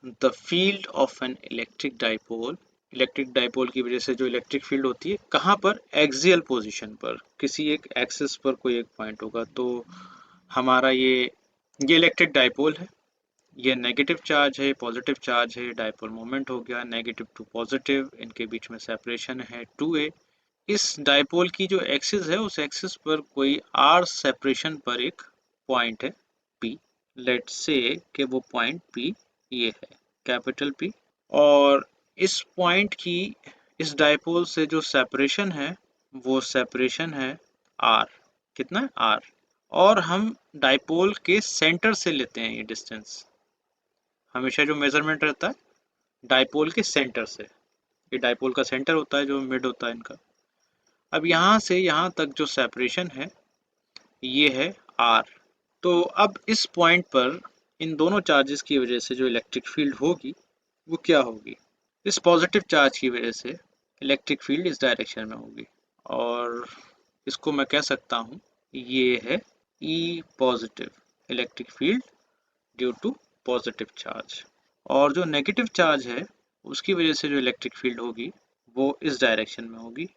The field of an electric dipole की वजह से जो इलेक्ट्रिक फील्ड होती है कहाँ पर, एक्सियल पोजीशन पर, किसी एक एक्सिस पर कोई एक पॉइंट होगा। तो हमारा ये इलेक्ट्रिक डाइपोल है, ये नेगेटिव चार्ज है, पॉजिटिव चार्ज है, डाइपोल मोमेंट हो गया नेगेटिव टू पॉजिटिव, इनके बीच में सेपरेशन है 2a। इस डाइपोल की जो एक्सिस है उस एक्सिस पर कोई r सेपरेशन पर एक पॉइंट है P। लेट्स से कि वो पॉइंट P ये है, कैपिटल P। और इस पॉइंट की इस डाइपोल से जो सेपरेशन है वो सेपरेशन है r। कितना है, r। और हम डाइपोल के सेंटर से लेते हैं ये डिस्टेंस, हमेशा जो मेजरमेंट रहता है डाइपोल के सेंटर से, ये डाइपोल का सेंटर होता है जो मिड होता है इनका। अब यहाँ से यहाँ तक जो सेपरेशन है ये है r। तो अब इस पॉइंट पर इन दोनों चार्जेस की वजह से जो इलेक्ट्रिक फील्ड होगी वो क्या होगी, इस पॉजिटिव चार्ज की वजह से इलेक्ट्रिक फील्ड इस डायरेक्शन में होगी, और इसको मैं कह सकता हूँ ये है E positive electric field due to positive charge. और जो नेगेटिव चार्ज है उसकी वजह से जो इलेक्ट्रिक फील्ड होगी वो इस डायरेक्शन में होगी,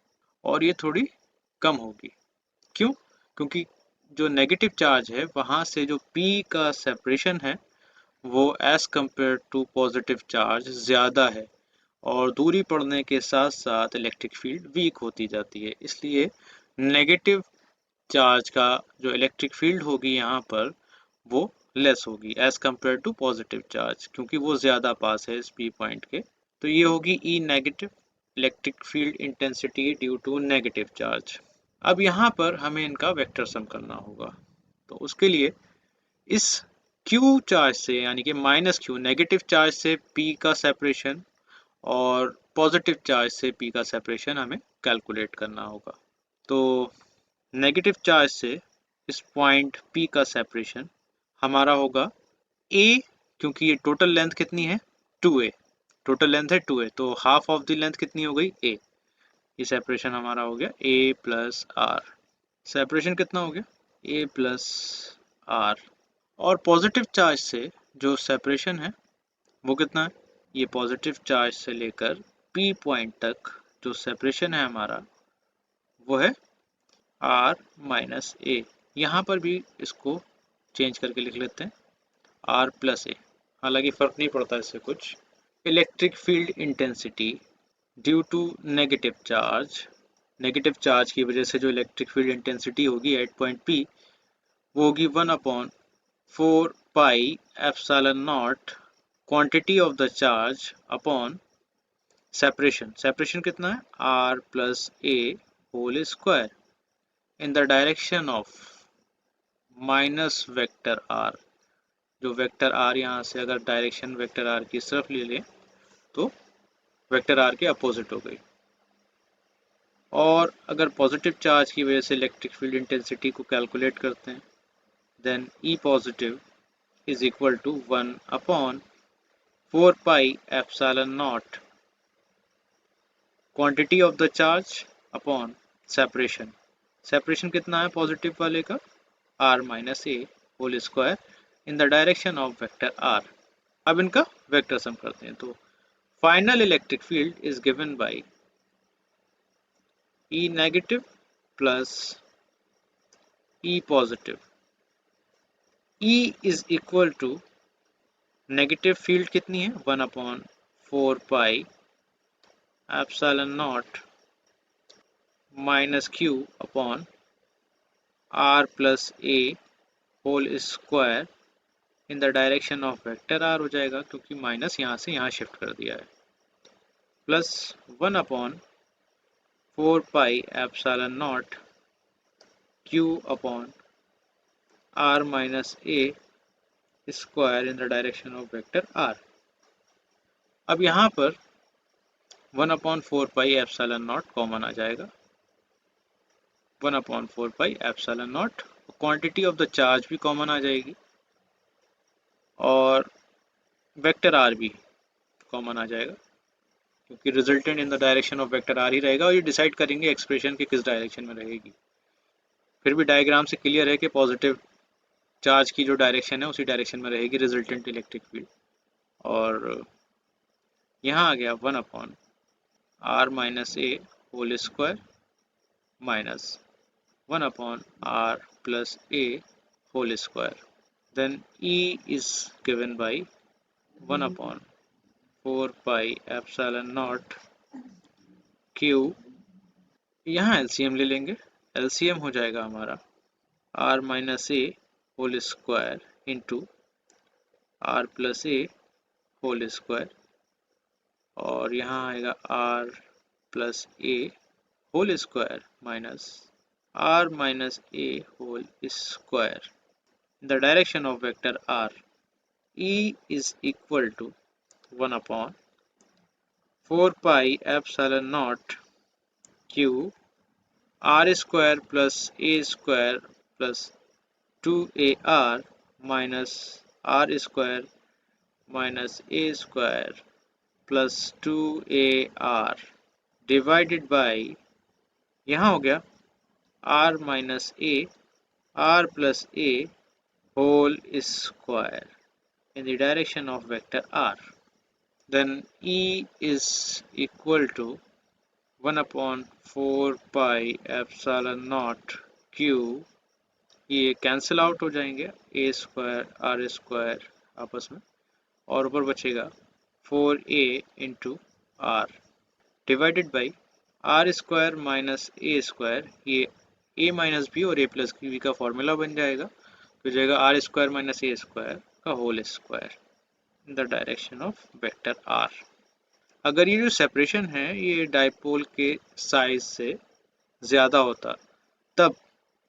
और ये थोड़ी कम होगी। क्यों? क्योंकि जो नेगेटिव चार्ज है वहाँ से जो P का सेपरेशन है वो as compare to positive charge ज़्यादा है, और दूरी पड़ने के साथ साथ इलेक्ट्रिक फील्ड वीक होती जाती है। इसलिए नेगेटिव चार्ज का जो इलेक्ट्रिक फील्ड होगी यहाँ पर वो लेस होगी as compare to positive charge, क्योंकि वो ज़्यादा पास है इस पी पॉइंट के। तो ये होगी E negative electric field intensity due to negative charge. अब यहाँ पर हमें इनका वेक्टर सम करना होगा। तो उसके लिए इस क्यू चार्ज से, यानी कि माइनस क्यू नेगेटिव चार्ज से पी का सेपरेशन और पॉजिटिव चार्ज से पी का सेपरेशन हमें कैलकुलेट करना होगा। तो नेगेटिव चार्ज से इस पॉइंट P का सेपरेशन हमारा होगा A, क्योंकि ये टोटल लेंथ कितनी है 2a, टोटल लेंथ है 2a, तो हाफ ऑफ द लेंथ कितनी हो गई A। ये सेपरेशन हमारा हो गया A प्लस आर। सेपरेशन कितना हो गया A प्लस आर। और पॉजिटिव चार्ज से जो सेपरेशन है वो कितना है, ये पॉजिटिव चार्ज से लेकर P पॉइंट तक जो सेपरेशन है हमारा वो है R माइनस ए। यहाँ पर भी इसको चेंज करके लिख लेते हैं R प्लस ए, हालांकि फ़र्क नहीं पड़ता इससे कुछ। Electric field intensity due to negative charge की वजह से जो इलेक्ट्रिक फील्ड इंटेंसिटी होगी एट पॉइंट P वो होगी 1/4 pi epsilon naught quantity of the charge upon separation. Separation कितना है R plus a whole square in the direction of minus vector R। जो वेक्टर R यहाँ से अगर डायरेक्शन वेक्टर R की तरफ ले लें तो वेक्टर R के अपोजिट हो गई। और अगर पॉजिटिव चार्ज की वजह से इलेक्ट्रिक फील्ड इंटेंसिटी को कैलकुलेट करते हैं then E positive is equal to 1/4 pi epsilon naught quantity of the charge upon separation. Separation कितना है पॉजिटिव वाले का R minus a whole square in the direction of vector R। अब इनका vector sum करते हैं। तो final electric field is given by E negative plus E positive. E is equal to negative field कितनी है 1/4 pi epsilon naught minus q upon R plus a whole square in the direction of vector R हो जाएगा, क्योंकि minus यहाँ से यहाँ shift कर दिया है, plus 1/4 pi epsilon not Q upon R minus a square in the direction of vector R। अब यहाँ पर 1/4 पाई एप्सिलॉन नॉट कॉमन आ जाएगा, 1/4 pi epsilon naught, quantity of the charge भी कॉमन आ जाएगी और वेक्टर R भी कॉमन आ जाएगा, क्योंकि resultant in the direction of vector R ही रहेगा, और ये डिसाइड करेंगे एक्सप्रेशन की किस डायरेक्शन में रहेगी। फिर भी डायग्राम से क्लियर है कि पॉजिटिव चार्ज की जो डायरेक्शन है उसी डायरेक्शन में रहेगी रिजल्टेंट इलेक्ट्रिक फील्ड। और यहाँ आ गया 1 upon r minus a whole square minus 1 upon r plus a whole square. Then E is given by 1 upon 4 pi epsilon naught q. यहाँ LCM ले लेंगे, LCM हो जाएगा हमारा r minus a whole square into r plus a whole square और यहाँ आएगा r plus a whole square minus r minus a whole square. In the direction of vector r, E is equal to 1 upon 4 pi epsilon naught q r square plus a square plus 2ar minus r square minus a square plus 2ar divided by यहाँ हो गया r minus a r plus a whole square in the direction of vector r. Then E is equal to 1 upon 4 pi epsilon naught q. ये cancel out हो जाएंगे a square r square आपस में और ऊपर बचेगा 4a into r divided by r square minus a square. ये a minus b और a प्लस b का फॉर्मूला बन जाएगा, तो जाएगा r square minus a square का whole square in the direction of vector r. अगर ये जो सेपरेशन है ये डाइपोल के साइज से ज़्यादा होता तब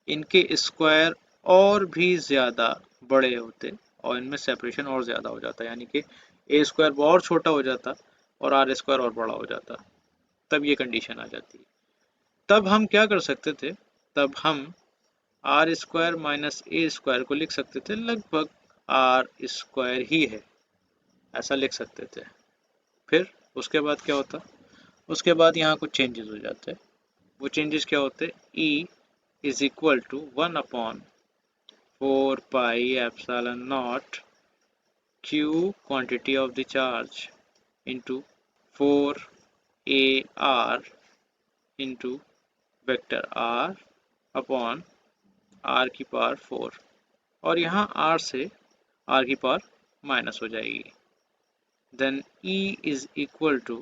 इनके स्क्वायर और भी ज़्यादा बड़े होते और इनमें सेपरेशन और ज़्यादा हो जाता, यानी कि ए स्क्वायर और छोटा हो जाता और आर स्क्वायर और बड़ा हो जाता, तब ये कंडीशन आ जाती है. तब हम क्या कर सकते थे, तब हम r square minus a square को लिख सकते थे लगभग आर स्क्वायर ही है, ऐसा लिख सकते थे. फिर उसके बाद क्या होता, उसके बाद यहाँ कुछ चेंजेस हो जाते हैं. वो चेंजेस क्या होते, E is equal to 1 upon 4 pi epsilon naught q quantity of the charge into 4ar into vector r upon r की पावर 4 और यहाँ r से r की पावर माइनस हो जाएगी. Then E is equal to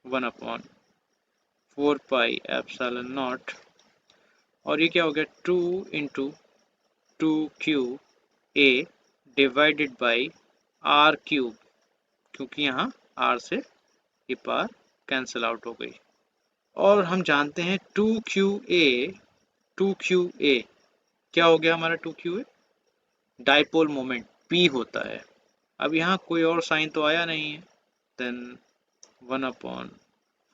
1 upon 4 pi epsilon naught और ये क्या हो गया 2 into 2qa divided by r cube, क्योंकि यहाँ r से ये पावर कैंसिल आउट हो गई. और हम जानते हैं 2qa क्या हो गया हमारा 2qa, डाइपोल मोमेंट p होता है. अब यहाँ कोई और साइन तो आया नहीं है. Then 1 upon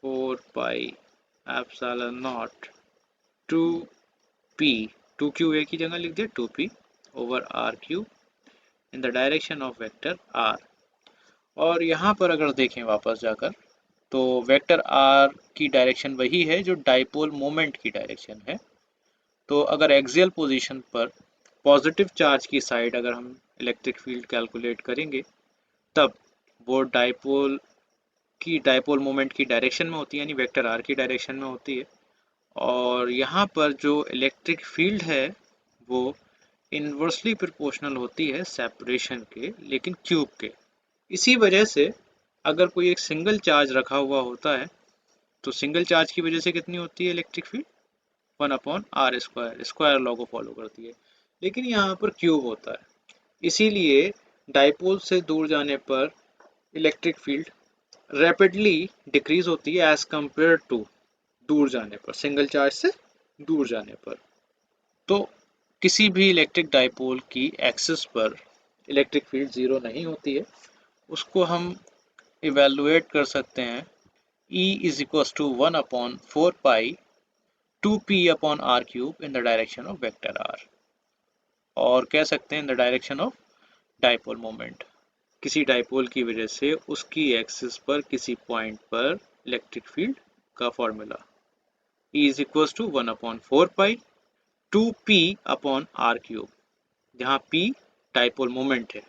4 pi epsilon naught 2qa की जगह लिख दिया 2p over r cube in the direction of vector r. और यहाँ पर अगर देखें वापस जाकर तो वेक्टर r की डायरेक्शन वही है जो डाइपोल मोमेंट की डायरेक्शन है. तो अगर एक्सियल पोजीशन पर पॉजिटिव चार्ज की साइड अगर हम इलेक्ट्रिक फील्ड कैलकुलेट करेंगे तब वो डाइपोल मोमेंट की डायरेक्शन में होती है, यानी वेक्टर r की डायरेक्शन में होती है. और यहाँ पर जो इलेक्ट्रिक फील्ड है वो इन्वर्सली प्रोपोर्शनल होती है सेपरेशन के, लेकिन क्यूब के. इसी वजह से अगर कोई एक सिंगल चार्ज रखा हुआ होता है तो सिंगल चार्ज की वजह से कितनी होती है electric field 1 upon r square, square law को फॉलो करती है. लेकिन यहाँ पर क्यूब होता है, इसीलिए डाइपोल से दूर जाने पर इलेक्ट्रिक फील्ड रैपिडली डिक्रीज होती है एज कंपेयर टू दूर जाने पर, सिंगल चार्ज से दूर जाने पर. तो किसी भी इलेक्ट्रिक डाइपोल की एक्सिस पर इलेक्ट्रिक फील्ड ज़ीरो नहीं होती है. उसको हम इवेलुएट कर सकते हैं E is equals to 1 upon 4 pi 2p upon r cube in the direction of vector r, और कह सकते हैं in the direction of dipole moment. किसी डाइपोल की वजह से उसकी एक्सिस पर किसी पॉइंट पर इलेक्ट्रिक फील्ड का formula E is equals to 1 upon 4 pi 2p upon r cube, जहाँ p डाइपोल मोमेंट है.